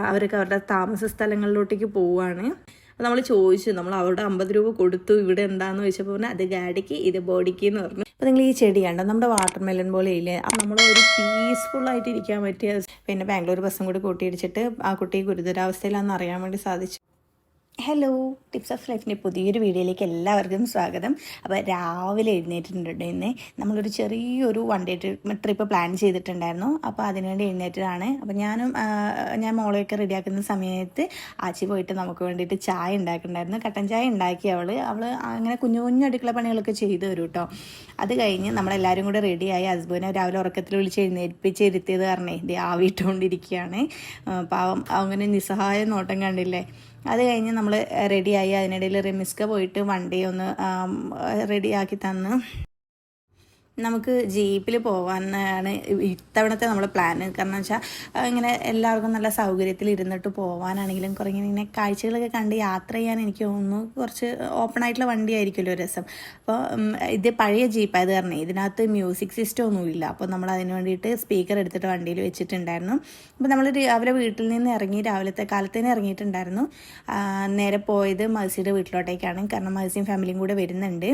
അവരൊക്കെ അവരുടെ താമസ സ്ഥലങ്ങളിലോട്ടേക്ക് പോവുകയാണ്. അപ്പോൾ നമ്മൾ ചോദിച്ചു, നമ്മൾ അവിടെ 50 രൂപ കൊടുത്തു, ഇവിടെ എന്താണെന്ന് ചോദിച്ചപ്പോൾ പറഞ്ഞാൽ അത് ഗാഡിക്ക് ഇത് ബോഡിക്ക് എന്ന് പറഞ്ഞു. അപ്പോൾ നിങ്ങൾ ഈ ചെടി കണ്ടോ, നമ്മുടെ വാട്ടർ മെലൺ പോലെ ഇല്ലേ, നമ്മൾ ഒരു പീസ്ഫുള്ളായിട്ട് ഇരിക്കാൻ പറ്റിയ. പിന്നെ ബാംഗ്ലൂർ ബസ്സും കൂടി കൂട്ടിയിടിച്ചിട്ട് ആ കുട്ടി ഗുരുതരാവസ്ഥയിലാണെന്ന് അറിയാൻ വേണ്ടി സാധിച്ചു. ഹലോ, ടിപ്സ് ഓഫ് ലൈഫിൻ്റെ പുതിയൊരു വീഡിയോയിലേക്ക് എല്ലാവർക്കും സ്വാഗതം. അപ്പോൾ രാവിലെ എഴുന്നേറ്റിട്ടുണ്ട്. ഇന്ന് നമ്മളൊരു ചെറിയൊരു 1 ഡേ ട്രിപ്പ് പ്ലാൻ ചെയ്തിട്ടുണ്ടായിരുന്നു. അപ്പോൾ അതിനുവേണ്ടി എഴുന്നേറ്റതാണ്. അപ്പോൾ ഞാൻ മോളെയൊക്കെ റെഡിയാക്കുന്ന സമയത്ത് ആച്ചി പോയിട്ട് നമുക്ക് വേണ്ടിയിട്ട് ചായ ഉണ്ടാക്കുന്നുണ്ടായിരുന്നു. കട്ടൻ ചായ ഉണ്ടാക്കി അവൾ അങ്ങനെ കുഞ്ഞു കുഞ്ഞു അടുക്കള പണികളൊക്കെ ചെയ്തു തരും കേട്ടോ. അത് കഴിഞ്ഞ് നമ്മളെല്ലാവരും കൂടെ റെഡിയായി. ഹസ്ബൻഡിനെ രാവിലെ ഉറക്കത്തിൽ വിളിച്ച് എഴുന്നേൽപ്പിച്ചിരുത്തിയത് കാരണേ ഇത് ആവിയിട്ടുകൊണ്ടിരിക്കുകയാണ്. പാവം അങ്ങനെ നിസ്സഹായ നോട്ടം കണ്ടില്ലേ. അത് കഴിഞ്ഞ് നമ്മൾ റെഡിയായി. അതിനിടയിൽ റെമിസ്ക പോയിട്ട് വണ്ടി ഒന്ന് റെഡിയാക്കി തന്ന് നമുക്ക് ജീപ്പിൽ പോകാനാണ് ഇത്തവണത്തെ നമ്മളെ പ്ലാന്. കാരണം വെച്ചാൽ ഇങ്ങനെ എല്ലാവർക്കും നല്ല സൗകര്യത്തിൽ ഇരുന്നിട്ട് പോകാനാണെങ്കിലും കുറേ ഇങ്ങനെ കാഴ്ചകളൊക്കെ കണ്ട് യാത്ര ചെയ്യാൻ എനിക്ക് തോന്നുന്നു കുറച്ച് ഓപ്പൺ ആയിട്ടുള്ള വണ്ടിയായിരിക്കുമല്ലോ രസം. അപ്പോൾ ഇത് പഴയ ജീപ്പായത് കാരണം ഇതിനകത്ത് മ്യൂസിക് സിസ്റ്റം ഒന്നുമില്ല. അപ്പോൾ നമ്മൾ അതിന് വേണ്ടിയിട്ട് സ്പീക്കർ എടുത്തിട്ട് വണ്ടിയിൽ വെച്ചിട്ടുണ്ടായിരുന്നു. അപ്പോൾ നമ്മൾ രാവിലെ വീട്ടിൽ നിന്ന് ഇറങ്ങി, രാവിലത്തെ കാലത്തേന് ഇറങ്ങിയിട്ടുണ്ടായിരുന്നു. നേരെ പോയത് മഹസിയുടെ വീട്ടിലോട്ടേക്കാണ്. കാരണം മഹസിയും ഫാമിലിയും കൂടെ വരുന്നുണ്ട്.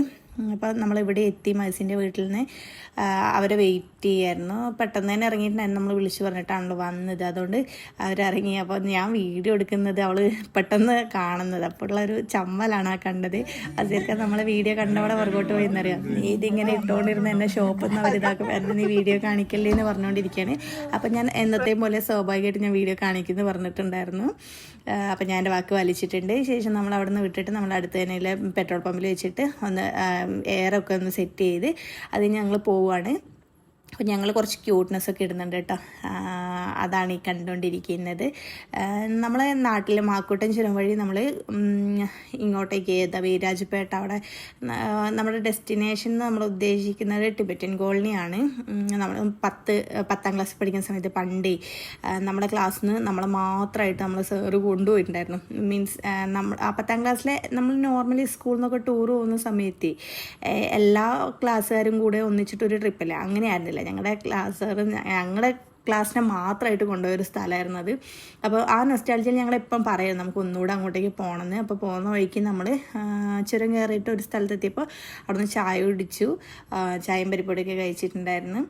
അപ്പോൾ നമ്മളിവിടെ എത്തി. മഹസിൻ്റെ വീട്ടിൽ നിന്ന് അവരെ വെയിറ്റ് ചെയ്യായിരുന്നു. പെട്ടെന്ന് തന്നെ ഇറങ്ങിയിട്ടുണ്ടായിരുന്നു. നമ്മൾ വിളിച്ച് പറഞ്ഞിട്ടാണല്ലോ വന്നത്. അതുകൊണ്ട് അവരിറങ്ങി. അപ്പോൾ ഞാൻ വീഡിയോ എടുക്കുന്നത് അവൾ പെട്ടെന്ന് കാണുന്നത്. അപ്പോഴുള്ളൊരു ചമ്മലാണ് ആ കണ്ടത്. അതൊക്കെ നമ്മളെ വീഡിയോ കണ്ടവിടെ പുറകോട്ട് പോയി എന്നറിയാം. നീ ഇതിങ്ങനെ ഇട്ടുകൊണ്ടിരുന്ന എന്നെ ഷോപ്പിൽ നിന്ന് അവരിതാക്കും, എന്നെ നീ വീഡിയോ കാണിക്കല്ലേ എന്ന് പറഞ്ഞുകൊണ്ടിരിക്കുകയാണ്. അപ്പം ഞാൻ എന്നത്തെയും പോലെ സ്വാഭാവികമായിട്ട് ഞാൻ വീഡിയോ കാണിക്കുന്നു പറഞ്ഞിട്ടുണ്ടായിരുന്നു. അപ്പം ഞാൻ എൻ്റെ വാക്ക് വലിച്ചിട്ടുണ്ട്. ശേഷം നമ്മൾ അവിടെ നിന്ന് വിട്ടിട്ട് നമ്മൾ അടുത്ത് തന്നെ പെട്രോൾ പമ്പിൽ വെച്ചിട്ട് ഒന്ന് എയറൊക്കെ ഒന്ന് സെറ്റ് ചെയ്ത് അതിന് ഞങ്ങൾ പോവുകയാണ്. അപ്പോൾ ഞങ്ങൾ കുറച്ച് ക്യൂട്ട്നെസ്സൊക്കെ ഇടുന്നുണ്ട് കേട്ടോ. അതാണ് ഈ കണ്ടുകൊണ്ടിരിക്കുന്നത്. നമ്മളെ നാട്ടിലെ മാക്കൂട്ടൻ ചുരം വഴി നമ്മൾ ഇങ്ങോട്ടേക്ക് വീരാജ്പേട്ട, അവിടെ നമ്മുടെ ഡെസ്റ്റിനേഷൻ നമ്മൾ ഉദ്ദേശിക്കുന്നത് ടിബറ്റൻ കോളനിയാണ്. നമ്മൾ 10ാം ക്ലാസ് പഠിക്കുന്ന സമയത്ത് പണ്ടേ നമ്മുടെ ക്ലാസ്സിൽ നിന്ന് നമ്മളെ മാത്രമായിട്ട് നമ്മൾ സാറ് കൊണ്ടുപോയിട്ടുണ്ടായിരുന്നു. മീൻസ് നമ്മൾ ആ 10ാം ക്ലാസ്സിലെ നമ്മൾ നോർമലി സ്കൂളിൽ നിന്നൊക്കെ ടൂർ പോകുന്ന സമയത്ത് എല്ലാ ക്ലാസ്സുകാരും കൂടെ ഒന്നിച്ചിട്ടൊരു ട്രിപ്പല്ലേ, അങ്ങനെയായിരുന്നില്ല. ഞങ്ങളുടെ ക്ലാസ്സിനെ മാത്രമായിട്ട് കൊണ്ടുപോയൊരു സ്ഥലമായിരുന്നു അത്. അപ്പോൾ ആ നൊസ്റ്റാൾജിയിൽ ഞങ്ങളെപ്പം പറയും നമുക്ക് ഒന്നുകൂടെ അങ്ങോട്ടേക്ക് പോകണമെന്ന്. അപ്പോൾ പോകുന്ന വഴിക്ക് നമ്മൾ ചുരം കയറിയിട്ട് ഒരു സ്ഥലത്തെത്തിയപ്പോൾ അവിടെ നിന്ന് ചായ കുടിച്ചു. ചായയും പരിപ്പൊടിയൊക്കെ കഴിച്ചിട്ടുണ്ടായിരുന്നു.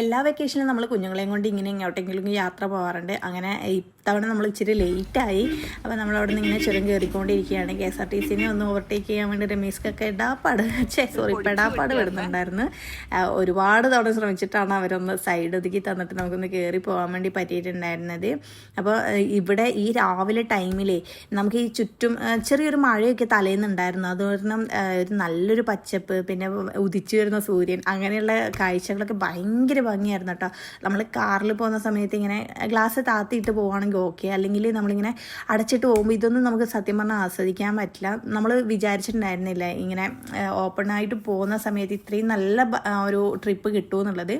എല്ലാ വെക്കേഷനിലും നമ്മൾ കുഞ്ഞുങ്ങളെയും കൊണ്ട് ഇങ്ങനെ ഇങ്ങോട്ടെങ്കിലും യാത്ര പോകാറുണ്ട്. അങ്ങനെ ഇത്തവണ നമ്മൾ ഇച്ചിരി ലേറ്റായി. അപ്പോൾ നമ്മളവിടെ നിന്ന് ഇങ്ങനെ ചുരം കയറിക്കൊണ്ടിരിക്കുകയാണ്. KSRTC ഒന്ന് ഓവർടേക്ക് ചെയ്യാൻ വേണ്ടി രമേഷ്കൊക്കെ പെടാപ്പാട് വിടുന്നുണ്ടായിരുന്നു. ഒരുപാട് തവണ ശ്രമിച്ചിട്ടാണ് അവരൊന്ന് സൈഡ് ഒതുക്കി തന്നിട്ട് നമുക്കൊന്ന് കയറി പോകാൻ വേണ്ടി പറ്റിയിട്ടുണ്ടായിരുന്നത്. അപ്പോൾ ഇവിടെ ഈ രാവിലെ ടൈമിലേ നമുക്ക് ഈ ചുറ്റും ചെറിയൊരു മഴയൊക്കെ തലേന്നുണ്ടായിരുന്നു. അത് കാരണം ഒരു നല്ലൊരു പച്ചപ്പ്, പിന്നെ ഉദിച്ചു വരുന്ന സൂര്യൻ, അങ്ങനെയുള്ള കാഴ്ചകളൊക്കെ ഭയങ്കര ഭംഗിയായിരുന്നു കേട്ടോ. നമ്മൾ കാറിൽ പോകുന്ന സമയത്ത് ഇങ്ങനെ ഗ്ലാസ് താത്തിയിട്ട് പോവുകയാണെങ്കിൽ ഓക്കെ, അല്ലെങ്കിൽ നമ്മളിങ്ങനെ അടച്ചിട്ട് പോകുമ്പോൾ ഇതൊന്നും നമുക്ക് സത്യം പറഞ്ഞാൽ ആസ്വദിക്കാൻ പറ്റില്ല. നമ്മൾ വിചാരിച്ചിട്ടുണ്ടായിരുന്നില്ല ഇങ്ങനെ ഓപ്പണായിട്ട് പോകുന്ന സമയത്ത് ഇത്രയും നല്ല ഒരു ട്രിപ്പ് കിട്ടുമെന്നുള്ളത്.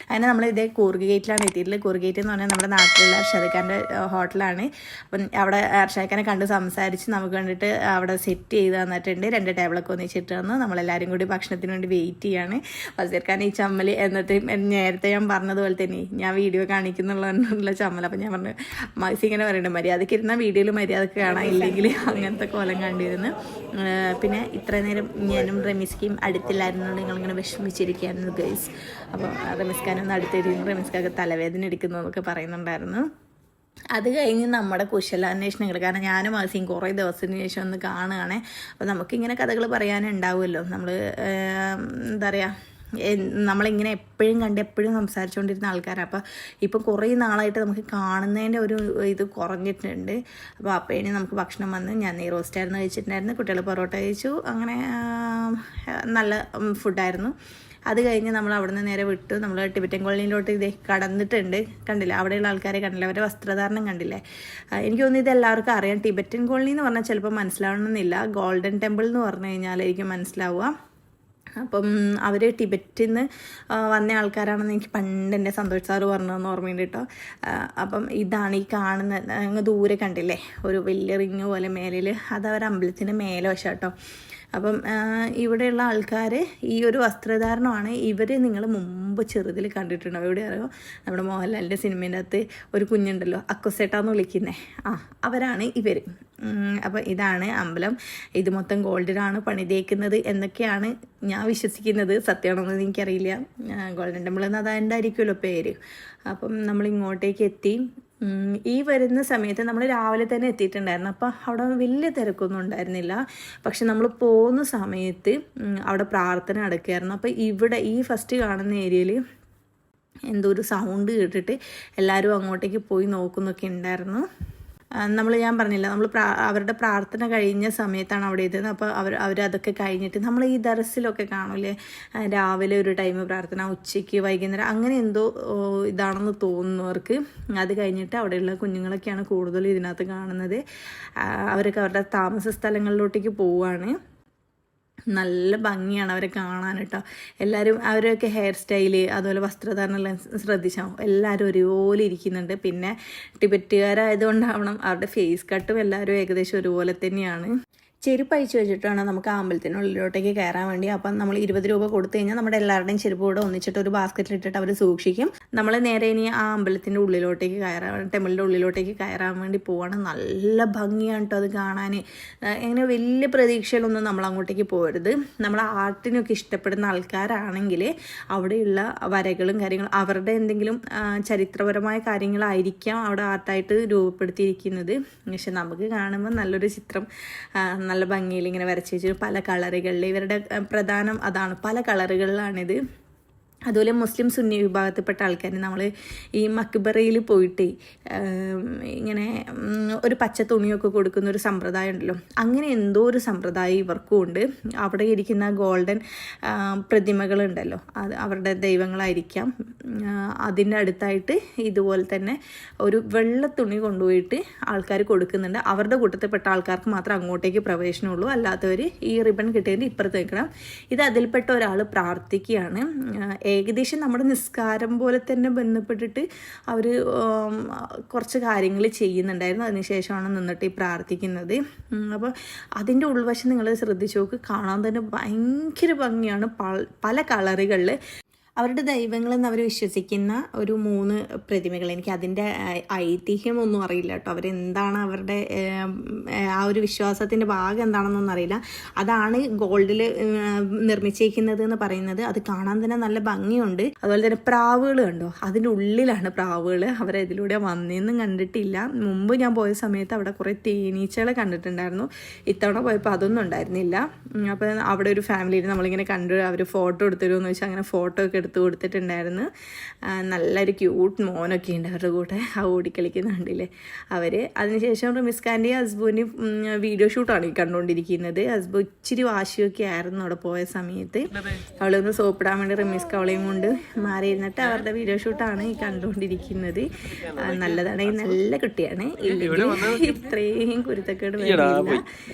അതിന് നമ്മൾ ഇതേ കൂർഗ് ഗേറ്റിലാണ് എത്തിയിട്ടുള്ളത്. കൂർഗ് ഗേറ്റ് എന്ന് പറഞ്ഞാൽ നമ്മുടെ നാട്ടിലുള്ള അർഷാദ് ഹോട്ടലാണ്. അപ്പം അവിടെ അർഷാദ് കണ്ട് സംസാരിച്ച് നമുക്ക് വേണ്ടിയിട്ട് അവിടെ സെറ്റ് ചെയ്ത് തന്നിട്ടുണ്ട്. 2 ടേബിളൊക്കെ ഒന്നിച്ചിട്ട് തന്നു. നമ്മളെല്ലാവരും കൂടി ഭക്ഷണത്തിന് വേണ്ടി വെയിറ്റ് ചെയ്യാണ്. വസീർ ഖാൻ ഈ ചമ്മൽ എന്നിട്ട് നേരത്തെ ഞാൻ പറഞ്ഞതുപോലെ തന്നെ ഞാൻ വീഡിയോ കാണിക്കുന്നുള്ള ചമ്മൽ. അപ്പം ഞാൻ പറഞ്ഞു മൈസി ഇങ്ങനെ പറയുന്നുണ്ട്, മര്യാദയ്ക്ക് ഇരുന്ന വീഡിയോയിൽ മര്യാദക്ക് കാണാൻ, ഇല്ലെങ്കിൽ അങ്ങനത്തെ കോലം കണ്ടിരുന്നു. പിന്നെ ഇത്ര നേരം ഞാനും റമീസ്കയും അടുത്തില്ലായിരുന്നു, നിങ്ങളിങ്ങനെ വിഷമിച്ചിരിക്കുകയായിരുന്നു ഗൈസ്. അപ്പോൾ റമീസ്ഖാനൊന്ന് അടുത്തിരിക്കുന്നു, റമീസ്ക്കൊക്കെ തലവേദന എടുക്കുന്നു എന്നൊക്കെ പറയുന്നുണ്ടായിരുന്നു. അത് കഴിഞ്ഞ് നമ്മുടെ കുശലാന്വേഷണങ്ങൾ, കാരണം ഞാനും മഹസിയും കുറേ ദിവസത്തിന് ശേഷം ഒന്ന് കാണുകയാണേ. അപ്പോൾ നമുക്കിങ്ങനെ കഥകൾ പറയാനുണ്ടാവുമല്ലോ. നമ്മൾ എന്താ പറയുക, നമ്മളിങ്ങനെ എപ്പോഴും കണ്ട് എപ്പോഴും സംസാരിച്ചുകൊണ്ടിരുന്ന ആൾക്കാരാണ്. അപ്പോൾ ഇപ്പം കുറേ നാളായിട്ട് നമുക്ക് കാണുന്നതിൻ്റെ ഒരു ഇത് കുറഞ്ഞിട്ടുണ്ട്. അപ്പോൾ അപ്പോഴേ നമുക്ക് ഭക്ഷണം വന്ന് ഞാൻ നെയ് റോസ്റ്റായിരുന്നു കഴിച്ചിട്ടുണ്ടായിരുന്നു, കുട്ടികൾ പൊറോട്ട കഴിച്ചു. അങ്ങനെ നല്ല ഫുഡായിരുന്നു. അത് കഴിഞ്ഞ് നമ്മൾ അവിടെ നിന്ന് നേരെ വിട്ടു. നമ്മൾ ടിബറ്റൻ കോളനിയിലോട്ട് ഇതേ കടന്നിട്ടുണ്ട്. കണ്ടില്ല, അവിടെയുള്ള ആൾക്കാരെ കണ്ടില്ല, അവരുടെ വസ്ത്രധാരണം കണ്ടില്ലേ. എനിക്ക് തോന്നുന്നു ഇത് എല്ലാവർക്കും അറിയാം. ടിബറ്റൻ കോളനി എന്ന് പറഞ്ഞാൽ ചിലപ്പോൾ മനസ്സിലാവണമെന്നില്ല. ഗോൾഡൻ ടെമ്പിൾ എന്ന് പറഞ്ഞു കഴിഞ്ഞാലായിരിക്കും മനസ്സിലാവുക. അപ്പം അവർ ടിബറ്റിൽ നിന്ന് വന്ന ആൾക്കാരാണെന്ന് എനിക്ക് പണ്ട് എൻ്റെ സന്തോഷ് സാറ് പറഞ്ഞതെന്ന് ഓർമ്മയുണ്ട് കേട്ടോ. അപ്പം ഇതാണ് ഈ കാണുന്ന, അങ്ങ് ദൂരെ കണ്ടില്ലേ ഒരു വലിയ റിങ് പോലെ മേലിൽ, അത് അവർ അമ്പലത്തിൻ്റെ മേലെ വശം കേട്ടോ. അപ്പം ഇവിടെയുള്ള ആൾക്കാർ ഈ ഒരു വസ്ത്രധാരണമാണ് ഇവർ നിങ്ങൾ മുമ്പ് ചെറുതിൽ കണ്ടിട്ടുണ്ടാവും. എവിടെ അറിയോ, നമ്മുടെ മോഹൻലാലിൻ്റെ സിനിമേൻ്റെ അകത്ത് ഒരു കുഞ്ഞുണ്ടല്ലോ, അക്കുസേട്ടാന്ന് വിളിക്കുന്നത്, അവരാണ് ഇവർ. അപ്പോൾ ഇതാണ് അമ്പലം. ഇത് മൊത്തം ഗോൾഡിലാണ് പണിതേക്കുന്നത് എന്നൊക്കെയാണ് ഞാൻ വിശ്വസിക്കുന്നത്. സത്യമാണെന്ന് എനിക്കറിയില്ല. ഗോൾഡൻ ടെമ്പിൾ എന്ന് അതായിരിക്കുമല്ലോ പേര്. അപ്പം നമ്മളിങ്ങോട്ടേക്ക് എത്തി. ഈ വരുന്ന സമയത്ത് നമ്മൾ രാവിലെ തന്നെ എത്തിയിട്ടുണ്ടായിരുന്നു. അപ്പോൾ അവിടെ വലിയ തിരക്കൊന്നും ഉണ്ടായിരുന്നില്ല. പക്ഷെ നമ്മൾ പോകുന്ന സമയത്ത് അവിടെ പ്രാർത്ഥന നടക്കുകയായിരുന്നു. അപ്പോൾ ഇവിടെ ഈ ഫസ്റ്റ് കാണുന്ന ഏരിയയിൽ എന്തോ ഒരു സൗണ്ട് കേട്ടിട്ട് എല്ലാവരും അങ്ങോട്ടേക്ക് പോയി നോക്കുന്നൊക്കെ ഉണ്ടായിരുന്നു. ഞാൻ പറഞ്ഞില്ല, നമ്മൾ അവരുടെ പ്രാർത്ഥന കഴിഞ്ഞ സമയത്താണ് അവിടെ എത്തുന്നത്. അപ്പോൾ അവരതൊക്കെ കഴിഞ്ഞിട്ട് നമ്മൾ ഈ ദർസിലൊക്കെ കാണൂലേ, രാവിലെ ഒരു ടൈം പ്രാർത്ഥന, ഉച്ചയ്ക്ക്, വൈകുന്നേരം, അങ്ങനെ എന്തോ ഇതാണെന്ന് തോന്നുന്നവർക്ക് അത് കഴിഞ്ഞിട്ട് അവിടെയുള്ള കുഞ്ഞുങ്ങളൊക്കെയാണ് കൂടുതലും ഇതിനകത്ത് കാണുന്നത്. അവരൊക്കെ അവരുടെ താമസ സ്ഥലങ്ങളിലോട്ടേക്ക് പോവുകയാണ്. നല്ല ഭംഗിയാണ് അവരെ കാണാൻ കേട്ടോ. എല്ലാവരും അവരൊക്കെ ഹെയർ സ്റ്റൈല് അതുപോലെ വസ്ത്രധാരണം ശ്രദ്ധിച്ചോ, എല്ലാവരും ഒരുപോലെ ഇരിക്കുന്നുണ്ട്. പിന്നെ ടിബറ്റുകാരായതുകൊണ്ടാവണം അവരുടെ ഫേസ് കട്ടും എല്ലാവരും ഏകദേശം ഒരുപോലെ തന്നെയാണ്. ചെരുപ്പ് അയച്ചു വെച്ചിട്ടാണ് നമുക്ക് അമ്പലത്തിനുള്ളിലോട്ടേക്ക് കയറാൻ വേണ്ടി. അപ്പം നമ്മൾ 20 രൂപ കൊടുത്തു കഴിഞ്ഞാൽ നമ്മുടെ എല്ലാവരുടെയും ചെരുപ്പ് കൂടെ ഒന്നിച്ചിട്ട് ഒരു ബാസ്ക്കറ്റിലിട്ടിട്ട് അവർ സൂക്ഷിക്കും. നമ്മൾ നേരെ ഇനി ആ അമ്പലത്തിൻ്റെ ഉള്ളിലോട്ടേക്ക് ടെമ്പിളിൻ്റെ ഉള്ളിലോട്ടേക്ക് കയറാൻ വേണ്ടി പോവാണ്. നല്ല ഭംഗിയാണ് കേട്ടോ അത് കാണാൻ. അങ്ങനെ വലിയ പ്രതീക്ഷയിലൊന്നും നമ്മൾ അങ്ങോട്ടേക്ക് പോകരുത്. നമ്മൾ ആർട്ടിനൊക്കെ ഇഷ്ടപ്പെടുന്ന ആൾക്കാരാണെങ്കിൽ അവിടെയുള്ള വരകളും കാര്യങ്ങളും അവരുടെ എന്തെങ്കിലും ചരിത്രപരമായ കാര്യങ്ങളായിരിക്കാം അവിടെ ആർട്ടായിട്ട് രൂപപ്പെടുത്തിയിരിക്കുന്നത്. പക്ഷെ നമുക്ക് കാണുമ്പോൾ നല്ലൊരു ചിത്രം നല്ല ഭംഗിയിൽ ഇങ്ങനെ വരച്ച് വെച്ചിട്ട് പല കളറുകളിൽ, ഇവരുടെ പ്രധാനം അതാണ്, പല കളറുകളിലാണിത്. അതുപോലെ മുസ്ലിം സുന്നി വിഭാഗത്തിൽപ്പെട്ട ആൾക്കാർ നമ്മൾ ഈ മക്ബറയിൽ പോയിട്ട് ഇങ്ങനെ ഒരു പച്ച തുണിയൊക്കെ കൊടുക്കുന്ന ഒരു സമ്പ്രദായം ഉണ്ടല്ലോ, അങ്ങനെ എന്തോ ഒരു സമ്പ്രദായം ഇവർക്കും ഉണ്ട്. അവിടെ ഇരിക്കുന്ന ഗോൾഡൻ പ്രതിമകളുണ്ടല്ലോ, അത് അവരുടെ ദൈവങ്ങളായിരിക്കാം. അതിൻ്റെ അടുത്തായിട്ട് ഇതുപോലെ തന്നെ ഒരു വെള്ള തുണി കൊണ്ടുപോയിട്ട് ആൾക്കാർ കൊടുക്കുന്നുണ്ട്. അവരുടെ കൂട്ടത്തിൽപ്പെട്ട ആൾക്കാർക്ക് മാത്രം അങ്ങോട്ടേക്ക് പ്രവേശനമുള്ളൂ, അല്ലാത്തവർ ഈ റിബൺ കിട്ടിയതിൻ്റെ ഇപ്പുറത്ത് നിൽക്കണം. ഇത് അതിൽപ്പെട്ട ഒരാൾ പ്രാർത്ഥിക്കുകയാണ്. ഏകദേശം നമ്മുടെ നിസ്കാരം പോലെ തന്നെ ബന്ധപ്പെട്ടിട്ട് അവർ കുറച്ച് കാര്യങ്ങൾ ചെയ്യുന്നുണ്ടായിരുന്നു. അതിനുശേഷമാണ് നിന്നിട്ട് ഈ പ്രാർത്ഥിക്കുന്നത്. അപ്പോൾ അതിൻ്റെ ഉൾവശം നിങ്ങൾ ശ്രദ്ധിച്ച് നോക്ക്, കാണാൻ തന്നെ ഭയങ്കര ഭംഗിയാണ്. പല കളറുകളിൽ അവരുടെ ദൈവങ്ങളെന്ന് അവർ വിശ്വസിക്കുന്ന ഒരു 3 പ്രതിമകൾ. എനിക്ക് അതിൻ്റെ ഐതിഹ്യമൊന്നും അറിയില്ല കേട്ടോ. അവരെന്താണ് അവരുടെ ആ ഒരു വിശ്വാസത്തിൻ്റെ ഭാഗം എന്താണെന്നൊന്നും അറിയില്ല. അതാണ് ഗോൾഡിൽ നിർമ്മിച്ചിരിക്കുന്നത് എന്ന് പറയുന്നത്. അത് കാണാൻ തന്നെ നല്ല ഭംഗിയുണ്ട്. അതുപോലെ തന്നെ പ്രാവുകൾ കണ്ടോ, അതിൻ്റെ ഉള്ളിലാണ് പ്രാവുകൾ. അവരതിലൂടെ വന്നേന്നും കണ്ടിട്ടില്ല. മുമ്പ് ഞാൻ പോയ സമയത്ത് അവിടെ കുറേ തേനീച്ചകളെ കണ്ടിട്ടുണ്ടായിരുന്നു. ഇത്തവണ പോയപ്പോൾ അതൊന്നും ഉണ്ടായിരുന്നില്ല. അപ്പോൾ അവിടെ ഒരു ഫാമിലിയിൽ നമ്മളിങ്ങനെ കണ്ടു. അവർ ഫോട്ടോ എടുത്തരുമെന്ന് വെച്ചാൽ അങ്ങനെ ഫോട്ടോ ഒക്കെ എടുത്ത് കൊടുത്തിട്ടുണ്ടായിരുന്നു. നല്ലൊരു ക്യൂട്ട് മോനൊക്കെ ഉണ്ട് അവരുടെ കൂടെ, ആ ഓടിക്കളിക്കുന്ന കണ്ടില്ലേ അവർ. അതിനുശേഷം റിമിസ്കാൻ്റെയും ഹസ്ബൻഡിൻ്റെയും വീഡിയോ ഷൂട്ടാണ് ഈ കണ്ടുകൊണ്ടിരിക്കുന്നത്. ഹസ്ബൻഡ് ഇച്ചിരി വാശിയൊക്കെ ആയിരുന്നു അവിടെ പോയ സമയത്ത്. അവളൊന്ന് സോപ്പിടാൻ വേണ്ടി റിമിസ്ക അവളെയും കൊണ്ട് മാറിയിരുന്നിട്ട് അവരുടെ വീഡിയോ ഷൂട്ടാണ് ഈ കണ്ടുകൊണ്ടിരിക്കുന്നത്. നല്ലതാണ്, നല്ല കുട്ടിയാണ്, ഇല്ലെങ്കിൽ ഇത്രയും കുരുത്തക്കേട് വരുന്നില്ല.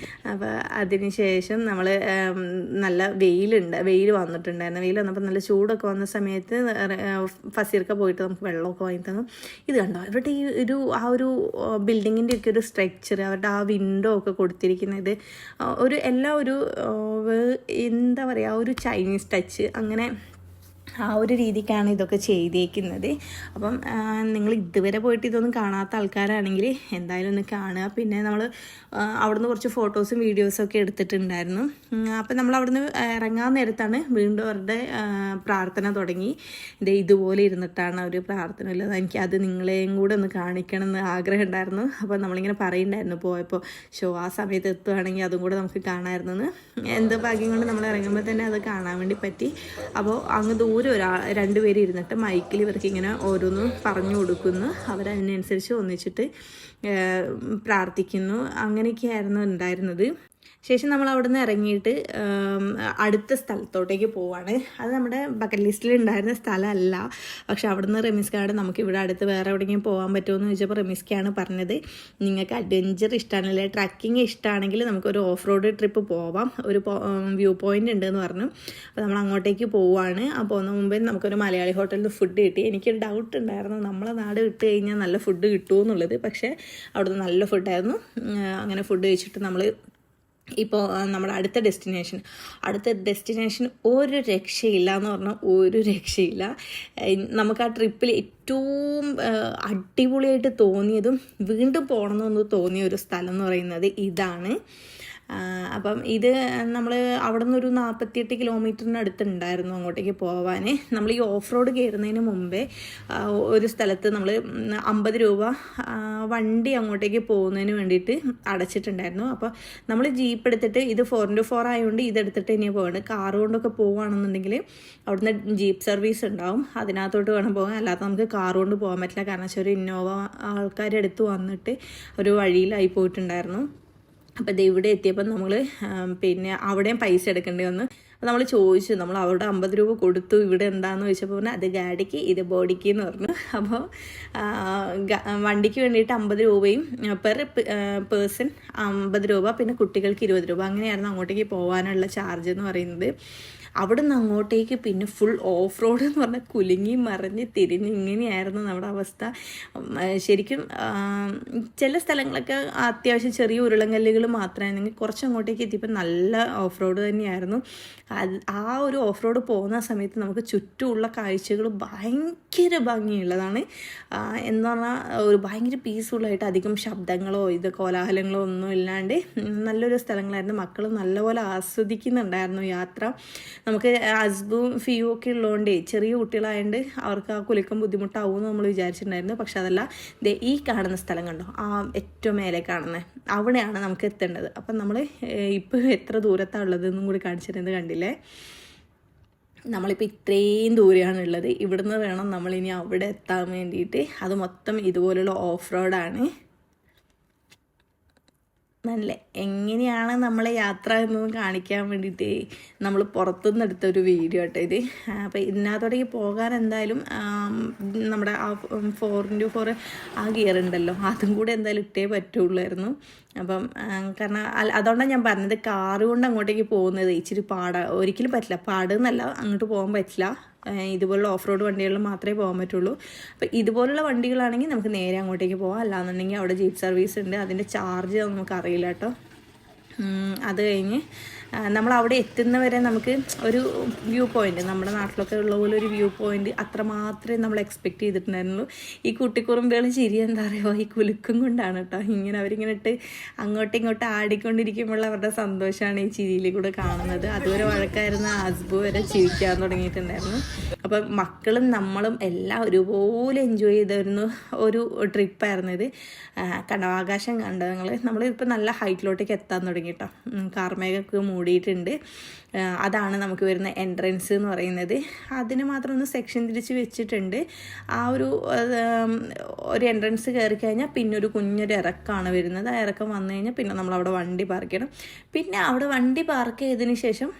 അപ്പോൾ അതിനുശേഷം നമ്മൾ നല്ല വെയിൽ വന്നിട്ടുണ്ടായിരുന്നു. വെയിൽ വന്നപ്പോൾ നല്ല ചൂടൊക്കെ വന്ന സമയത്ത് ഫസീർക്ക പോയിട്ട് നമുക്ക് വെള്ളമൊക്കെ വാങ്ങി തന്നു. ഇത് കണ്ടോ, ഇവരുടെ ഈ ആ ഒരു ബിൽഡിങ്ങിൻ്റെ ഒക്കെ ഒരു സ്ട്രക്ചർ, അവരുടെ ആ വിൻഡോ ഒക്കെ കൊടുത്തിരിക്കുന്നത് എല്ലാം ഒരു എന്താ പറയുക, ഒരു ചൈനീസ് ടച്ച്, അങ്ങനെ ആ ഒരു രീതിക്കാണ് ഇതൊക്കെ ചെയ്തേക്കുന്നത്. അപ്പം നിങ്ങൾ ഇതുവരെ പോയിട്ട് ഇതൊന്നും കാണാത്ത ആൾക്കാരാണെങ്കിൽ എന്തായാലും ഒന്ന് കാണുക. പിന്നെ നമ്മൾ അവിടുന്ന് കുറച്ച് ഫോട്ടോസും വീഡിയോസും ഒക്കെ എടുത്തിട്ടുണ്ടായിരുന്നു. അപ്പം നമ്മൾ അവിടുന്ന് ഇറങ്ങാൻ നേരത്താണ് വീണ്ടും അവരുടെ പ്രാർത്ഥന തുടങ്ങി. ഇതുപോലെ ഇരുന്നിട്ടാണ് അവർ പ്രാർത്ഥന ഉള്ളത്. എനിക്ക് അത് നിങ്ങളെയും കൂടെ ഒന്ന് കാണിക്കണം എന്ന് ആഗ്രഹം ഉണ്ടായിരുന്നു. അപ്പോൾ നമ്മളിങ്ങനെ പറയുന്നുണ്ടായിരുന്നു പോയപ്പോൾ, ആ സമയത്ത് എത്തുകയാണെങ്കിൽ അതും കൂടെ നമുക്ക് കാണാമായിരുന്നു. എന്തോ ഭാഗ്യം കൊണ്ട് നമ്മൾ ഇറങ്ങുമ്പോൾ തന്നെ അത് കാണാൻ വേണ്ടി പറ്റി. അപ്പോൾ അങ്ങ് ദൂരെ 2 പേര് ഇരുന്നിട്ട് മൈക്കിൽ ഇവർക്ക് ഇങ്ങനെ ഓരോന്ന് പറഞ്ഞു കൊടുക്കുന്നു. അവരതിനനുസരിച്ച് ഒന്നിച്ചിട്ട് പ്രാർത്ഥിക്കുന്നു. അങ്ങനെയൊക്കെയായിരുന്നു ഉണ്ടായിരുന്നത്. ശേഷം നമ്മൾ അവിടെ നിന്ന് ഇറങ്ങിയിട്ട് അടുത്ത സ്ഥലത്തോട്ടേക്ക് പോവാണ്. അത് നമ്മുടെ ബക്കറ്റ് ലിസ്റ്റിൽ ഉണ്ടായിരുന്ന സ്ഥലമല്ല. പക്ഷെ അവിടുന്ന് റെമിസ്കയോട് നമുക്ക് ഇവിടെ അടുത്ത് വേറെ എവിടെയെങ്കിലും പോകാൻ പറ്റുമെന്ന് ചോദിച്ചപ്പോൾ റെമിസ്കയാണ് പറഞ്ഞത്, നിങ്ങൾക്ക് അഡ്വഞ്ചർ ഇഷ്ടമാണല്ലേ, ട്രക്കിങ് ഇഷ്ടമാണെങ്കിൽ നമുക്കൊരു ഓഫ് റോഡ് ട്രിപ്പ് പോവാം, ഒരു വ്യൂ പോയിൻ്റ് ഉണ്ടെന്ന് പറഞ്ഞു. അപ്പോൾ നമ്മൾ അങ്ങോട്ടേക്ക് പോവുകയാണ്. ആ പോകുന്ന മുമ്പേ നമുക്കൊരു മലയാളി ഹോട്ടലിൽ നിന്ന് ഫുഡ് കിട്ടി. എനിക്കൊരു ഡൗട്ട് ഉണ്ടായിരുന്നു, നമ്മളെ നാട് വിട്ട് കഴിഞ്ഞാൽ നല്ല ഫുഡ് കിട്ടുമോ എന്നുള്ളത്. പക്ഷേ അവിടുന്ന് നല്ല ഫുഡായിരുന്നു. അങ്ങനെ ഫുഡ് കഴിച്ചിട്ട് നമ്മൾ ഇപ്പോൾ നമ്മുടെ അടുത്ത ഡെസ്റ്റിനേഷൻ ഒരു രക്ഷയില്ല എന്ന് പറഞ്ഞാൽ ഒരു രക്ഷയില്ല. നമുക്ക് ആ ട്രിപ്പിൽ ഏറ്റവും അടിപൊളിയായിട്ട് തോന്നിയതും വീണ്ടും പോകണമെന്നൊന്ന് തോന്നിയ ഒരു സ്ഥലം എന്ന് പറയുന്നത് ഇതാണ്. അപ്പം ഇത് നമ്മൾ അവിടെ നിന്നൊരു 48 കിലോമീറ്ററിനടുത്തുണ്ടായിരുന്നു അങ്ങോട്ടേക്ക് പോകാൻ. നമ്മൾ ഈ ഓഫ് റോഡ് കയറുന്നതിന് മുമ്പേ ഒരു സ്ഥലത്ത് നമ്മൾ 50 രൂപ വണ്ടി അങ്ങോട്ടേക്ക് പോകുന്നതിന് വേണ്ടിയിട്ട് അടച്ചിട്ടുണ്ടായിരുന്നു. അപ്പോൾ നമ്മൾ ജീപ്പ് എടുത്തിട്ട് ഇത് 4x4 ആയതുകൊണ്ട് ഇതെടുത്തിട്ട് തന്നെയാണ് പോകേണ്ടത്. കാറ് കൊണ്ടൊക്കെ പോവുകയാണെന്നുണ്ടെങ്കിൽ അവിടുന്ന് ജീപ്പ് സർവീസ് ഉണ്ടാവും, അതിനകത്തോട്ട് വേണം പോകാൻ. അല്ലാതെ നമുക്ക് കാറ് കൊണ്ട് പോകാൻ പറ്റില്ല. കാരണം വെച്ചാൽ ഒരു ഇന്നോവ ആൾക്കാരുടെ അടുത്ത് വന്നിട്ട് ഒരു വഴിയിലായി പോയിട്ടുണ്ടായിരുന്നു. അപ്പോൾ ഇത് ഇവിടെ എത്തിയപ്പോൾ നമ്മൾ പിന്നെ അവിടെയും പൈസ എടുക്കേണ്ടി വന്നു. അപ്പോൾ നമ്മൾ ചോദിച്ചു, നമ്മൾ അവിടെ 50 രൂപ കൊടുത്തു, ഇവിടെ എന്താണെന്ന് ചോദിച്ചപ്പോൾ പറഞ്ഞാൽ അത് ഗാഡിക്ക് ഇത് ബോഡിക്ക് എന്ന് പറഞ്ഞു. അപ്പോൾ വണ്ടിക്ക് വേണ്ടിയിട്ട് 50 രൂപയും പെർ പേഴ്സൺ 50 രൂപ, പിന്നെ കുട്ടികൾക്ക് 20 രൂപ, അങ്ങനെയായിരുന്നു അങ്ങോട്ടേക്ക് പോകാനുള്ള ചാർജ് എന്ന് പറയുന്നത്. അവിടെ നിന്ന് അങ്ങോട്ടേക്ക് പിന്നെ ഫുൾ ഓഫ് റോഡ് എന്ന് പറഞ്ഞാൽ കുലുങ്ങി മറിഞ്ഞ് തിരിഞ്ഞ് ഇങ്ങനെയായിരുന്നു നമ്മുടെ അവസ്ഥ. ശരിക്കും ചില സ്ഥലങ്ങളൊക്കെ അത്യാവശ്യം ചെറിയ ഉരുളങ്കല്ലുകൾ മാത്രമായിരുന്നെങ്കിൽ കുറച്ച് അങ്ങോട്ടേക്ക് എത്തിയപ്പോൾ നല്ല ഓഫ് റോഡ് തന്നെയായിരുന്നു. ആ ഒരു ഓഫ് റോഡ് പോകുന്ന സമയത്ത് നമുക്ക് ചുറ്റുമുള്ള കാഴ്ചകൾ ഭയങ്കര ഭംഗിയുള്ളതാണ്. എന്ന് പറഞ്ഞാൽ ഒരു ഭയങ്കര പീസ്ഫുള്ളായിട്ട് അധികം ശബ്ദങ്ങളോ കോലാഹലങ്ങളോ ഒന്നും ഇല്ലാണ്ട് നല്ലൊരു സ്ഥലങ്ങളായിരുന്നു. മക്കൾ നല്ലപോലെ ആസ്വദിക്കുന്നുണ്ടായിരുന്നു യാത്ര. നമുക്ക് ഹസ്ബും ഫിയും ഒക്കെ ഉള്ളതുകൊണ്ട് ചെറിയ കുട്ടികളായതുകൊണ്ട് അവർക്ക് ആ കുലുക്കം ബുദ്ധിമുട്ടാവുമെന്ന് നമ്മൾ വിചാരിച്ചിട്ടുണ്ടായിരുന്നു. പക്ഷെ അതല്ല, ഈ കാണുന്ന സ്ഥലം കണ്ടോ, ആ ഏറ്റവും മേലെ കാണുന്നത് അവിടെയാണ് നമുക്ക് എത്തേണ്ടത്. അപ്പം നമ്മൾ ഇപ്പോൾ എത്ര ദൂരത്താണ് ഉള്ളതെന്നും കൂടി കാണിച്ചിരുന്നത് കണ്ടില്ലേ. നമ്മളിപ്പോൾ ഇത്രയും ദൂരെയാണുള്ളത്. ഇവിടുന്ന് വേണം നമ്മളിനി അവിടെ എത്താൻ വേണ്ടിയിട്ട്. അത് മൊത്തം ഇതുപോലുള്ള ഓഫ് റോഡാണ്. നല്ല എങ്ങനെയാണ് നമ്മളെ യാത്ര എന്നൊന്ന് കാണിക്കാൻ വേണ്ടിയിട്ട് നമ്മൾ പുറത്തുനിന്ന് എടുത്തൊരു വീഡിയോ കേട്ടോ ഇത്. അപ്പോൾ ഇതിനകത്തോടേക്ക് പോകാൻ എന്തായാലും നമ്മുടെ ആ 4x4 ആ ഗിയർ ഉണ്ടല്ലോ, അതും കൂടെ എന്തായാലും ഇട്ടേ പറ്റുള്ളായിരുന്നു. അപ്പം കാരണം അതുകൊണ്ടാണ് ഞാൻ പറഞ്ഞത്, കാറ് കൊണ്ട് അങ്ങോട്ടേക്ക് പോകുന്നത് ഇച്ചിരി ഒരിക്കലും പറ്റില്ല. പാടെന്നല്ല, അങ്ങോട്ട് പോകാൻ പറ്റില്ല. ഇതുപോലുള്ള ഓഫ് റോഡ് വണ്ടികളിൽ മാത്രമേ പോകാൻ പറ്റുള്ളൂ. അപ്പോൾ ഇതുപോലുള്ള വണ്ടികളാണെങ്കിൽ നമുക്ക് നേരെ അങ്ങോട്ടേക്ക് പോകാം. അല്ലാന്നുണ്ടെങ്കിൽ അവിടെ ജീപ്പ് സർവീസ് ഉണ്ട്, അതിൻ്റെ ചാർജ് നമുക്ക് അറിയില്ല കേട്ടോ. അത് കഴിഞ്ഞ് നമ്മൾ അവിടെ എത്തുന്നവരെ നമുക്ക് ഒരു വ്യൂ പോയിന്റ്, നമ്മുടെ നാട്ടിലൊക്കെ ഉള്ള പോലെ ഒരു വ്യൂ പോയിന്റ് അത്രമാത്രമേ നമ്മൾ എക്സ്പെക്റ്റ് ചെയ്തിട്ടുണ്ടായിരുന്നുള്ളൂ. ഈ കുട്ടിക്കുറുമ്പുകൾ ചിരി എന്താ പറയുക, ഈ കുലുക്കും കൊണ്ടാണ് കേട്ടോ. അവരിങ്ങനെ ഇട്ട് അങ്ങോട്ടും ഇങ്ങോട്ടും ആടിക്കൊണ്ടിരിക്കുമ്പോൾ അവരുടെ സന്തോഷമാണ് ഈ ചിരിയിൽ കൂടെ കാണുന്നത്. അതുവരെ വഴക്കായിരുന്ന ഹസ്ബു വരെ ചിരിക്കാൻ തുടങ്ങിയിട്ടുണ്ടായിരുന്നു. അപ്പം മക്കളും നമ്മളും എല്ലാം ഒരുപോലെ എൻജോയ് ചെയ്തിരുന്നു ഒരു ട്രിപ്പായിരുന്നു ഇത്. കണ്ടോ ആകാശം കണ്ടോ നമ്മളിപ്പോൾ നല്ല ഹൈറ്റിലോട്ടേക്ക് എത്താൻ തുടങ്ങി കേട്ടോ. കാർമേഘമൊക്കെ മൂടിയിട്ടുണ്ട്. അതാണ് നമുക്ക് വരുന്ന എൻട്രൻസ് എന്ന് പറയുന്നത്. അതിന് മാത്രം ഒന്ന് സെക്ഷൻ തിരിച്ച് വെച്ചിട്ടുണ്ട്. ആ ഒരു എൻട്രൻസ് കയറി കഴിഞ്ഞാൽ പിന്നെ ഒരു കുഞ്ഞൊരു ഇറക്കമാണ് വരുന്നത്. ആ ഇറക്കം വന്നു കഴിഞ്ഞാൽ പിന്നെ നമ്മളവിടെ വണ്ടി പാർക്ക് ചെയ്യണം. പിന്നെ അവിടെ വണ്ടി പാർക്ക് ചെയ്തതിന് ശേഷം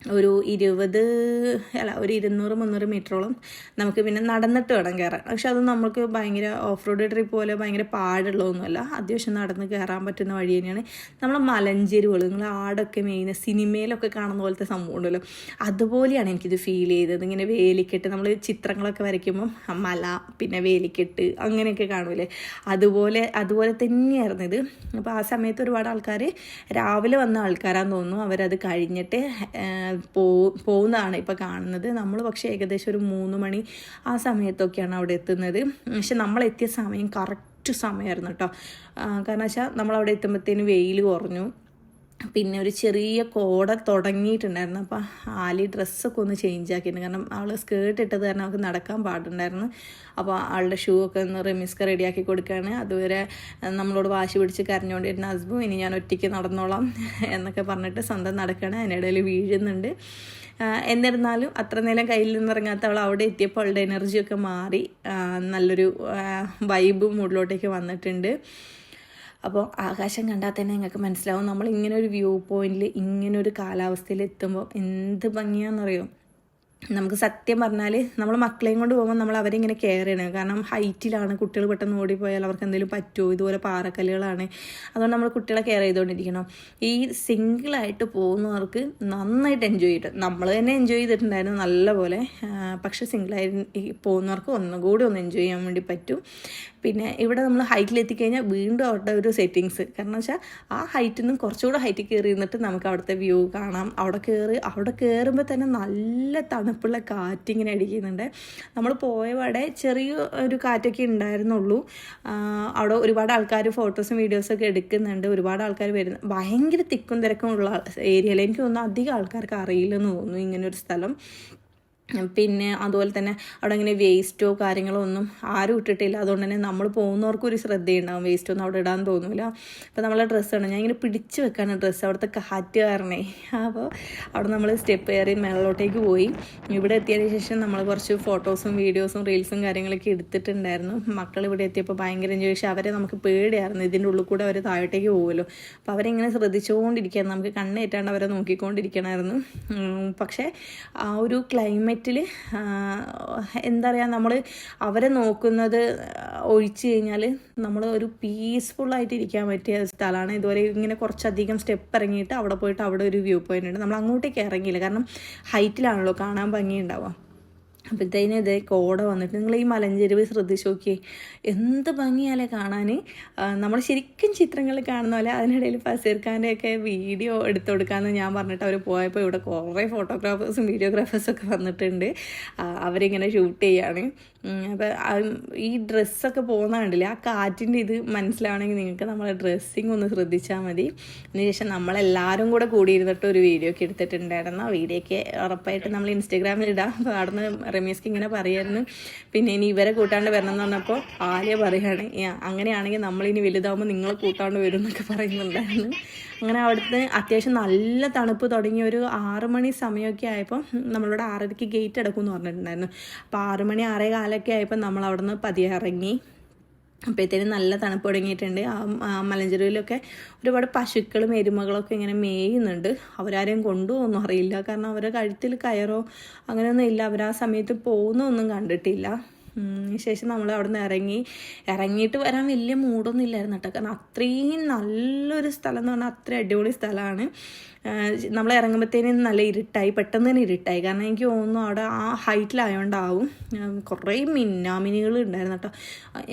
ഒരു 200-300 മീറ്ററോളം നമുക്ക് പിന്നെ നടന്നിട്ട് വേണം കയറാൻ. പക്ഷെ അത് നമുക്ക് ഭയങ്കര ഓഫ് റോഡ് ട്രിപ്പ് പോലെ ഭയങ്കര പാടുള്ളതൊന്നുമല്ല. അത്യാവശ്യം നടന്ന് കയറാൻ പറ്റുന്ന വഴി തന്നെയാണ്. നമ്മൾ മലഞ്ചെരുവുകൾ, നിങ്ങൾ ആടൊക്കെ മെയിന് സിനിമയിലൊക്കെ കാണുന്ന പോലത്തെ സംഭവം ഉണ്ടല്ലോ, അതുപോലെയാണ് എനിക്കിത് ഫീൽ ചെയ്തത്. ഇങ്ങനെ വേലിക്കെട്ട്, നമ്മൾ ചിത്രങ്ങളൊക്കെ വരയ്ക്കുമ്പം മല പിന്നെ വേലിക്കെട്ട് അങ്ങനെയൊക്കെ കാണൂലേ, അതുപോലെ തന്നെയായിരുന്നു ഇത്. അപ്പോൾ ആ സമയത്ത് ഒരുപാട് ആൾക്കാർ രാവിലെ വന്ന ആൾക്കാരാന്ന് തോന്നുന്നു. അവരത് കഴിഞ്ഞിട്ട് പോകുന്നതാണ് ഇപ്പോൾ കാണുന്നത്. നമ്മൾ പക്ഷേ ഏകദേശം ഒരു 3 മണി ആ സമയത്തൊക്കെയാണ് അവിടെ എത്തുന്നത്. പക്ഷെ നമ്മളെത്തിയ സമയം കറക്റ്റ് സമയമായിരുന്നു കേട്ടോ. കാരണം വെച്ചാൽ നമ്മളവിടെ എത്തുമ്പോഴത്തേന് വെയിൽ കുറഞ്ഞു. പിന്നെ ഒരു ചെറിയ കോട തുടങ്ങിയിട്ടുണ്ടായിരുന്നു. അപ്പോൾ ആലി ഡ്രസ്സൊക്കെ ഒന്ന് ചേഞ്ച് ആക്കിയിട്ടുണ്ട്. കാരണം അവൾ സ്കേർട്ട് ഇട്ടത് കാരണം അവൾക്ക് നടക്കാൻ പാടുണ്ടായിരുന്നു. അപ്പോൾ ആളുടെ ഷൂ ഒക്കെ ഒന്ന് റെമിസ്ക റെഡിയാക്കി കൊടുക്കുകയാണ്. അതുവരെ നമ്മളോട് വാശി പിടിച്ച് കരഞ്ഞുകൊണ്ടിരുന്ന ഹസ്ബു ഇനി ഞാൻ ഒറ്റയ്ക്ക് നടന്നോളാം എന്നൊക്കെ പറഞ്ഞിട്ട് സ്വന്തം നടക്കുകയാണ്. അതിനിടയിൽ വീഴുന്നുണ്ട്. എന്നിരുന്നാലും അത്ര നേരം കയ്യിൽ നിന്നിറങ്ങാത്ത അവൾ അവിടെ എത്തിയപ്പോൾ അവളുടെ എനർജിയൊക്കെ മാറി നല്ലൊരു വൈബ് മൂഡിലോട്ടേക്ക് വന്നിട്ടുണ്ട്. അപ്പോൾ ആകാശം കണ്ടാൽ തന്നെ നിങ്ങൾക്ക് മനസ്സിലാവും നമ്മളിങ്ങനെ ഒരു വ്യൂ പോയിന്റിൽ ഇങ്ങനൊരു കാലാവസ്ഥയിൽ എത്തുമ്പോൾ എന്ത് ഭംഗിയാണെന്നറിയോ. നമുക്ക് സത്യം പറഞ്ഞാൽ നമ്മൾ മക്കളെയും കൊണ്ട് പോകുമ്പോൾ നമ്മൾ അവരെ ഇങ്ങനെ കെയർ ചെയ്യണം. കാരണം ഹൈറ്റിലാണ്, കുട്ടികൾ പെട്ടെന്ന് ഓടിപ്പോയാൽ അവർക്ക് എന്തെങ്കിലും പറ്റുമോ, ഇതുപോലെ പാറക്കല്ലുകളാണ്. അതുകൊണ്ട് നമ്മൾ കുട്ടികളെ കെയർ ചെയ്തുകൊണ്ടിരിക്കണം. ഈ സിംഗിളായിട്ട് പോകുന്നവർക്ക് നന്നായിട്ട് എൻജോയ് ചെയ്തിട്ട് നമ്മൾ തന്നെ എൻജോയ് ചെയ്തിട്ടുണ്ടായിരുന്നു നല്ലപോലെ. പക്ഷേ സിംഗിളായി പോകുന്നവർക്ക് ഒന്നുകൂടി ഒന്ന് എൻജോയ് ചെയ്യാൻ വേണ്ടി പറ്റും. പിന്നെ ഇവിടെ നമ്മൾ ഹൈറ്റിലെത്തിക്കഴിഞ്ഞാൽ വീണ്ടും അവിടെ ഒരു സെറ്റിങ്സ്, കാരണം വെച്ചാൽ ആ ഹൈറ്റിൽ നിന്നും കുറച്ചുകൂടെ ഹൈറ്റിൽ കയറി ഇരുന്നിട്ട് നമുക്ക് അവിടുത്തെ വ്യൂ കാണാം. അവിടെ കയറുമ്പോൾ തന്നെ നല്ല തണുപ്പുള്ള കാറ്റിങ്ങനെ അടിക്കുന്നുണ്ട്. നമ്മൾ പോയപാടെ ചെറിയ ഒരു കാറ്റൊക്കെ ഉണ്ടായിരുന്നുള്ളൂ. അവിടെ ഒരുപാട് ആൾക്കാർ ഫോട്ടോസും വീഡിയോസൊക്കെ എടുക്കുന്നുണ്ട്, ഒരുപാട് ആൾക്കാർ വരുന്നു. ഭയങ്കര തിക്കും തിരക്കുമുള്ള ഏരിയയിൽ എനിക്ക് തോന്നുന്നു അധികം ആൾക്കാർക്ക് അറിയില്ലെന്ന് തോന്നുന്നു ഇങ്ങനൊരു സ്ഥലം. പിന്നെ അതുപോലെ തന്നെ അവിടെ ഇങ്ങനെ വേസ്റ്റോ കാര്യങ്ങളോ ഒന്നും ആരും ഇട്ടിട്ടില്ല. അതുകൊണ്ട് തന്നെ നമ്മൾ പോകുന്നവർക്കും ഒരു ശ്രദ്ധയുണ്ടാവും, വേസ്റ്റൊന്നും അവിടെ ഇടാൻ തോന്നില്ല. അപ്പോൾ നമ്മളെ ഡ്രസ്സാണ് ഞാൻ ഇങ്ങനെ പിടിച്ച് വെക്കാണ് ഡ്രസ്സ്, അവിടുത്തെ കാറ്റ് കാരണേ. അപ്പോൾ അവിടെ നമ്മൾ സ്റ്റെപ്പ് കയറി മേളിലോട്ടേക്ക് പോയി. ഇവിടെ എത്തിയതിന് ശേഷം നമ്മൾ കുറച്ച് ഫോട്ടോസും വീഡിയോസും റീൽസും കാര്യങ്ങളൊക്കെ എടുത്തിട്ടുണ്ടായിരുന്നു. മക്കൾ ഇവിടെ എത്തിയപ്പോൾ ഭയങ്കര എൻജോയ്. പക്ഷേ അവരെ നമുക്ക് പേടിയായിരുന്നു, ഇതിൻ്റെ ഉള്ളിൽ കൂടെ അവർ താഴോട്ടേക്ക് പോകുമല്ലോ. അപ്പോൾ അവരിങ്ങനെ ശ്രദ്ധിച്ചുകൊണ്ടിരിക്കുകയായിരുന്നു, നമുക്ക് കണ്ണേറ്റാണ്ട് അവരെ നോക്കിക്കൊണ്ടിരിക്കണമായിരുന്നു. പക്ഷേ ആ ഒരു ക്ലൈമറ്റ് എന്താ പറയുക, നമ്മൾ അവരെ നോക്കുന്നത് ഒഴിച്ച് കഴിഞ്ഞാൽ നമ്മൾ ഒരു പീസ്ഫുള്ളായിട്ട് ഇരിക്കാൻ പറ്റിയ സ്ഥലമാണ്. ഇതുവരെ ഇങ്ങനെ കുറച്ചധികം സ്റ്റെപ്പ് ഇറങ്ങിയിട്ട് അവിടെ പോയിട്ട് അവിടെ ഒരു വ്യൂ പോയിന്റ് ഉണ്ട്. നമ്മൾ അങ്ങോട്ടേക്ക് ഇറങ്ങിയില്ല, കാരണം ഹൈറ്റിലാണല്ലോ കാണാൻ ഭംഗിയുണ്ടാവുക. അപ്പോഴത്തേനും ഇതേ കോട വന്നിട്ട് നിങ്ങൾ ഈ മലഞ്ചെരുവ് ശ്രദ്ധിച്ച് നോക്കിയേ, എന്ത് ഭംഗിയാലേ കാണാൻ. നമ്മൾ ശരിക്കും ചിത്രങ്ങൾ കാണുന്ന പോലെ. അതിനിടയിൽ ഫസീർ ഖാൻ്റെയൊക്കെ വീഡിയോ എടുത്തു കൊടുക്കാമെന്ന് ഞാൻ പറഞ്ഞിട്ട് അവർ പോയപ്പോൾ ഇവിടെ കുറേ ഫോട്ടോഗ്രാഫേഴ്സും വീഡിയോഗ്രാഫേഴ്സൊക്കെ വന്നിട്ടുണ്ട്. അവരിങ്ങനെ ഷൂട്ട് ചെയ്യാണ്. അപ്പോൾ ഈ ഡ്രസ്സൊക്കെ പോകുന്ന കണ്ടില്ലേ, ആ കാറ്റിൻ്റെ ഇത് മനസ്സിലാവണമെങ്കിൽ നിങ്ങൾക്ക് നമ്മളെ ഡ്രസ്സിങ് ഒന്ന് ശ്രദ്ധിച്ചാൽ മതി. അതിനുശേഷം നമ്മളെല്ലാവരും കൂടെ കൂടിയിരുന്നിട്ട് ഒരു വീഡിയോ ഒക്കെ എടുത്തിട്ടുണ്ടായിരുന്നു. ആ വീഡിയോ ഒക്കെ ഉറപ്പായിട്ട് നമ്മൾ ഇൻസ്റ്റാഗ്രാമിൽ ഇടാം. അപ്പോൾ അവിടുന്ന് റമീസ്ക്ക് ഇങ്ങനെ പറയായിരുന്നു, പിന്നെ ഇനി ഇവരെ കൂട്ടാണ്ട് വരണം എന്ന് പറഞ്ഞപ്പോൾ ആര്യ പറയുകയാണ്, അങ്ങനെയാണെങ്കിൽ നമ്മളിനി വലുതാകുമ്പോൾ നിങ്ങളെ കൂട്ടാണ്ട് വരും എന്നൊക്കെ പറയുന്നുണ്ടായിരുന്നു. അങ്ങനെ അവിടുത്തെ അത്യാവശ്യം നല്ല തണുപ്പ് തുടങ്ങി ഒരു 6 മണി സമയമൊക്കെ ആയപ്പോൾ നമ്മളിവിടെ 6:30 ഗേറ്റ് അടക്കുമെന്ന് പറഞ്ഞിട്ടുണ്ടായിരുന്നു. അപ്പോൾ 6 മണി 6:15 ആയപ്പോൾ നമ്മൾ അവിടെ നിന്ന് പതിയെ ഇറങ്ങി. അപ്പോഴത്തേനും നല്ല തണുപ്പ് തുടങ്ങിയിട്ടുണ്ട്. ആ മലഞ്ചെരുവിലൊക്കെ ഒരുപാട് പശുക്കളും എരുമകളൊക്കെ ഇങ്ങനെ മേയുന്നുണ്ട്. അവരാരെയും കൊണ്ടുപോകുമെന്നും അറിയില്ല, കാരണം അവരുടെ കഴുത്തിൽ കയറോ അങ്ങനെയൊന്നും ഇല്ല. അവർ ആ സമയത്ത് പോകുന്നൊന്നും കണ്ടിട്ടില്ല. ശേഷം നമ്മൾ അവിടെ നിന്ന് ഇറങ്ങിയിട്ട് വരാൻ വലിയ മൂടൊന്നും ഇല്ലായിരുന്നു കേട്ടോ, കാരണം അത്രയും നല്ലൊരു സ്ഥലം എന്ന് പറഞ്ഞാൽ അത്രയും അടിപൊളി സ്ഥലമാണ്. നമ്മൾ ഇറങ്ങുമ്പോഴത്തേനും നല്ല ഇരുട്ടായി, പെട്ടെന്ന് തന്നെ ഇരുട്ടായി. കാരണം എനിക്ക് തോന്നുന്നു അവിടെ ആ ഹൈറ്റിലായതുകൊണ്ടാവും. കുറേ മിന്നാമിനികൾ ഉണ്ടായിരുന്നു കേട്ടോ.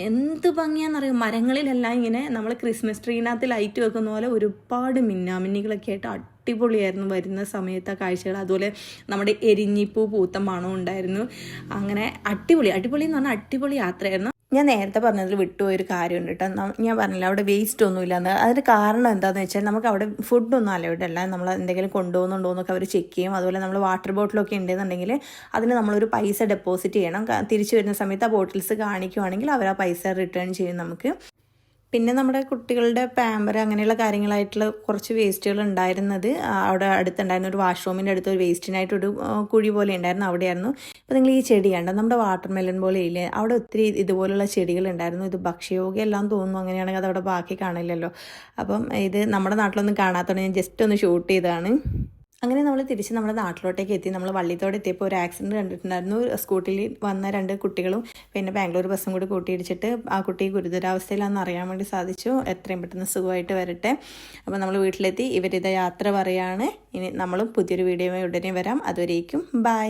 എന്ത് ഭംഗിയാണെന്നറിയാം, മരങ്ങളിലെല്ലാം ഇങ്ങനെ നമ്മൾ ക്രിസ്മസ് ട്രീനകത്ത് ലൈറ്റ് വെക്കുന്ന പോലെ ഒരുപാട് മിന്നാമിനികളൊക്കെ ആയിട്ട് അടിപൊളിയായിരുന്നു വരുന്ന സമയത്ത് ആ കാഴ്ചകൾ. അതുപോലെ നമ്മുടെ എരിഞ്ഞിപ്പൂ പൂത്ത മണം ഉണ്ടായിരുന്നു. അങ്ങനെ അടിപൊളി എന്ന് പറഞ്ഞാൽ അടിപൊളി യാത്രയായിരുന്നു. ഞാൻ നേരത്തെ പറഞ്ഞതിൽ വിട്ടുപോയൊരു കാര്യമുണ്ട് കേട്ടോ. ഞാൻ പറഞ്ഞില്ല അവിടെ വേസ്റ്റ് ഒന്നും ഇല്ലാന്ന്. അതിന് കാരണം എന്താണെന്ന് വെച്ചാൽ നമുക്ക് അവിടെ ഫുഡൊന്നും അലൗഡ് അല്ല. നമ്മൾ എന്തെങ്കിലും കൊണ്ടുപോകുന്നുണ്ടോ എന്നൊക്കെ അവർ ചെക്ക് ചെയ്യും. അതുപോലെ നമ്മൾ വാട്ടർ ബോട്ടിലൊക്കെ ഉണ്ടെന്നുണ്ടെങ്കിൽ അതിന് നമ്മളൊരു പൈസ ഡെപ്പോസിറ്റ് ചെയ്യണം. തിരിച്ചു വരുന്ന സമയത്ത് ആ ബോട്ടിൽസ് കാണിക്കുവാണെങ്കിൽ അവർ ആ പൈസ റിട്ടേൺ ചെയ്യും നമുക്ക്. പിന്നെ നമ്മുടെ കുട്ടികളുടെ പാമ്പർ അങ്ങനെയുള്ള കാര്യങ്ങളായിട്ടുള്ള കുറച്ച് വേസ്റ്റുകൾ ഉണ്ടായിരുന്നത് അവിടെ അടുത്തുണ്ടായിരുന്ന ഒരു വാഷ്റൂമിൻ്റെ അടുത്ത് ഒരു വേസ്റ്റിനായിട്ടൊരു കുഴി പോലെ ഉണ്ടായിരുന്നു, അവിടെയായിരുന്നു. അപ്പോൾ നിങ്ങൾ ഈ ചെടി കണ്ടോ, നമ്മുടെ വാട്ടർ മെലൺ പോലെ ഇല്ലേ, അവിടെ ഒത്തിരി ഇതുപോലുള്ള ചെടികൾ ഉണ്ടായിരുന്നു. ഇത് ഭക്ഷ്യയോഗ്യമെല്ലാം തോന്നുന്നു, അങ്ങനെയാണെങ്കിൽ അതവിടെ ബാക്കി കാണില്ലല്ലോ. അപ്പം ഇത് നമ്മുടെ നാട്ടിലൊന്നും കാണാത്തതുകൊണ്ട് ഞാൻ ജസ്റ്റ് ഒന്ന് ഷൂട്ട് ചെയ്തതാണ്. അങ്ങനെ നമ്മൾ തിരിച്ച് നമ്മുടെ നാട്ടിലോട്ടേക്ക് എത്തി. നമ്മൾ വള്ളിത്തോടെ എത്തിയപ്പോൾ ഒരു ആക്സിഡൻറ്റ് കണ്ടിട്ടുണ്ടായിരുന്നു. സ്കൂട്ടിയിൽ വന്ന 2 കുട്ടികളും പിന്നെ ബാംഗ്ലൂർ ബസ്സും കൂടി കൂട്ടിയിടിച്ചിട്ട് ആ കുട്ടി ഗുരുതരാവസ്ഥയിലാണെന്ന് അറിയാൻ വേണ്ടി സാധിച്ചു. എത്രയും പെട്ടെന്ന് സുഖമായിട്ട് വരട്ടെ. അപ്പോൾ നമ്മൾ വീട്ടിലെത്തി, ഇവരിത് യാത്ര പറയാണ്. ഇനി നമ്മളും പുതിയൊരു വീഡിയോയുമായി ഉടനെ വരാം. അതുവരേക്കും ബൈ.